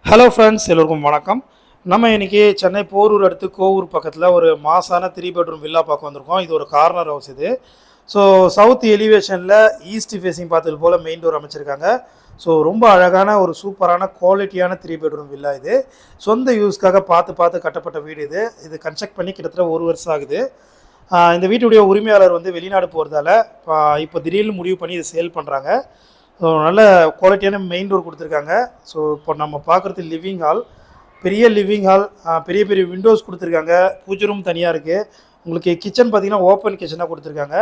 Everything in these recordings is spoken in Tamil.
ஹலோ ஃப்ரெண்ட்ஸ், எல்லோருக்கும் வணக்கம். நம்ம இன்றைக்கி சென்னை போரூர் அடுத்து கோவூர் பக்கத்தில் ஒரு மாசான 3 பெட்ரூம் வில்லா பார்க்க வந்திருக்கோம். இது ஒரு கார்னர் ஹவுஸ் இது. ஸோ சவுத் எலிவேஷனில் ஈஸ்ட் ஃபேஸிங் பார்த்தது போல் மெயின் டோர் அமைச்சிருக்காங்க. ஸோ ரொம்ப அழகான ஒரு சூப்பரான குவாலிட்டியான 3 பெட்ரூம் வில்லா இது. சொந்த யூஸ்க்காக பார்த்து கட்டப்பட்ட வீடு இது. இது கன்ஸ்ட்ரக்ட் பண்ணி கிட்டத்தட்ட 1 வருஷம் ஆகுது. இந்த வீட்டுடைய உரிமையாளர் வந்து வெளிநாடு போகிறதால இப்போ திடீர்னு முடிவு பண்ணி இதை சேல் பண்ணுறாங்க. ஸோ நல்ல குவாலிட்டியான மெயின் டோர் கொடுத்துருக்காங்க. ஸோ இப்போ நம்ம பார்க்குறது லிவிங் ஹால், பெரிய லிவிங் ஹால், பெரிய பெரிய விண்டோஸ் கொடுத்துருக்காங்க. பூஜை ரூம் தனியாக இருக்குது. உங்களுக்கு கிச்சன் பார்த்தீங்கன்னா ஓப்பன் கிச்சனாக கொடுத்துருக்காங்க.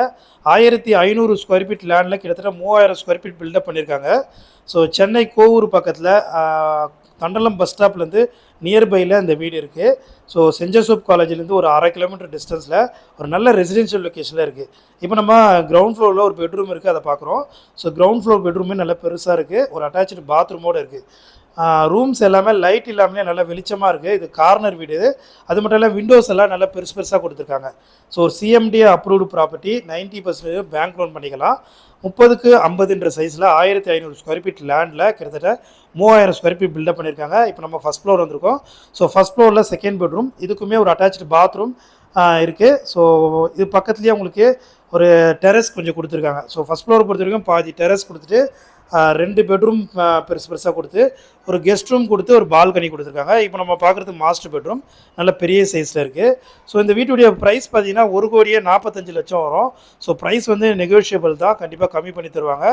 1500 ஸ்கொயர் ஃபீட் லேண்டில் கிட்டத்தட்ட 3000 ஸ்கொயர் ஃபீட் பில்டப் பண்ணியிருக்காங்க. ஸோ சென்னை கோவூர் பக்கத்தில் தண்டலம் பஸ் ஸ்டாப்லேருந்து நியர்பையில் இந்த வீடு இருக்குது. ஸோ சென்ட் ஜோசப் காலேஜ்லேருந்து ஒரு 1/2 கிலோமீட்டர் டிஸ்டன்ஸில் ஒரு நல்ல ரெசிடென்ஷியல் லொக்கேஷனில் இருக்குது. இப்போ நம்ம கிரவுண்ட் ஃப்ளோரில் ஒரு பெட்ரூம் இருக்குது, அதை பார்க்குறோம். ஸோ கிரவுண்ட் ஃப்ளோர் பெட்ரூமே நல்லா பெருசாக இருக்குது. ஒரு அட்டாச்சு பாத்ரூமோடு இருக்குது. ரூம்ஸ் எல்லாமே லைட் இல்லாமலே நல்லா வெளிச்சமாக இருக்குது. இது கார்னர் வீடு. அது மட்டும் இல்லை, விண்டோஸ் எல்லாம் நல்லா பெருசாக கொடுத்துருக்காங்க. ஸோ ஒரு CMDA approved property. 90% bank loan பண்ணிக்கலாம். 30க்கு 50 சைஸில் 1500 ஸ்கொயர் ஃபீட் லேண்டில் கிட்டத்தட்ட 3000 ஸ்கொயர் ஃபீட் பில்டப் பண்ணியிருக்காங்க. இப்போ நம்ம ஃபஸ்ட் ஃப்ளோர் வந்திருக்கோம். ஸோ ஃபஸ்ட் ஃப்ளோரில் செகண்ட் பெட்ரூம், இதுக்குமே ஒரு அட்டாச்சு பாத்ரூம் இருக்குது. ஸோ இது பக்கத்துலேயே உங்களுக்கு ஒரு டெரஸ் கொஞ்சம் கொடுத்துருக்காங்க. ஸோ ஃபஸ்ட் ஃப்ளோர் பொறுத்த வரைக்கும் பாதி டெரஸ் கொடுத்துட்டு 2 பெட்ரூம் பெருசாக கொடுத்து ஒரு கெஸ்ட் ரூம் கொடுத்து ஒரு பால்கனி கொடுத்துருக்காங்க. இப்போ நம்ம பார்க்குறது மாஸ்டர் பெட்ரூம், நல்ல பெரிய சைஸில் இருக்குது. ஸோ இந்த வீட்டுடைய ப்ரைஸ் பார்த்தீங்கன்னா 1,45,00,000 வரும். ஸோ ப்ரைஸ் வந்து நெகோஷியபிள் தான், கண்டிப்பாக கம்மி பண்ணி தருவாங்க.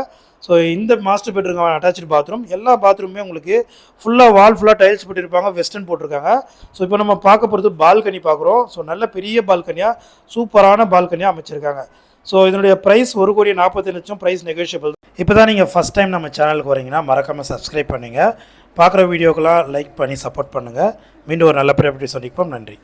ஸோ இந்த மாஸ்டர் பெட்ரூம் அட்டாச்சு பாத்ரூம், எல்லா பாத்ரூமே உங்களுக்கு ஃபுல்லாக டைல்ஸ் போட்டிருப்பாங்க, வெஸ்டர்ன் போட்டிருக்காங்க. ஸோ இப்போ நம்ம பார்க்க போகிறது பால்கனி பார்க்குறோம். ஸோ நல்ல பெரிய பால்கனியாக சூப்பரான பால்கனியாக அமைச்சிருக்காங்க. ஸோ இதனுடைய ப்ரைஸ் 1,45,00,000, ப்ரைஸ் நெகோஷியபிள். இப்போ தான் நீங்கள் ஃபஸ்ட் டைம் நம்ம சேனலுக்கு வரீங்கன்னா மறக்காமல் சப்ஸ்கிரைப் பண்ணுங்கள். பார்க்குற வீடியோக்கெல்லாம் லைக் பண்ணி சப்போர்ட் பண்ணுங்கள். மீண்டும் ஒரு நல்ல ப்ராப்பர்ட்டி சந்திப்போம். நன்றி.